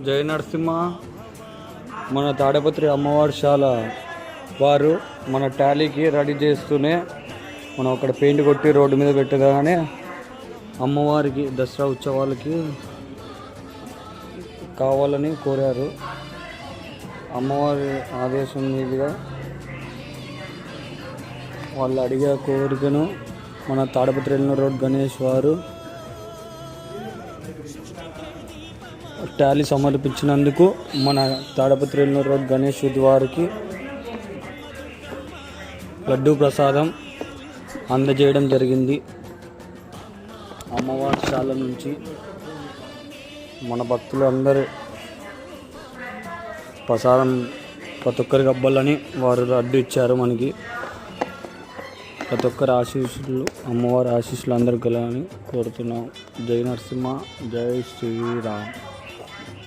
జై నరసింహ. మన తాడపత్రి అమ్మవారిశాల వారు మన టాలీకి రెడీ చేస్తూనే మనం అక్కడ పెయింట్ కొట్టి రోడ్డు మీద పెట్టగానే అమ్మవారికి దసరా ఉత్సవాలకి కావాలని కోరారు. అమ్మవారి ఆదేశం మీదుగా వాళ్ళు అడిగే కోరికను మన తాడపత్రి రోడ్ గణేష్ వారు టాలీ సమర్పించినందుకు మన తాడపత్రి రోడ్ గణేష్ వారికి లడ్డూ ప్రసాదం అందజేయడం జరిగింది. అమ్మవారిశాల నుంచి మన భక్తులు అందరూ ప్రసాదం ప్రతి ఒక్కరికి అవ్వాలని వారు లడ్డు ఇచ్చారు. మనకి ప్రతి ఒక్కరి ఆశీస్సులు, అమ్మవారి ఆశీస్సులు అందరికి కలని కోరుతున్నాం. జై నరసింహ, జై శ్రీరామ్.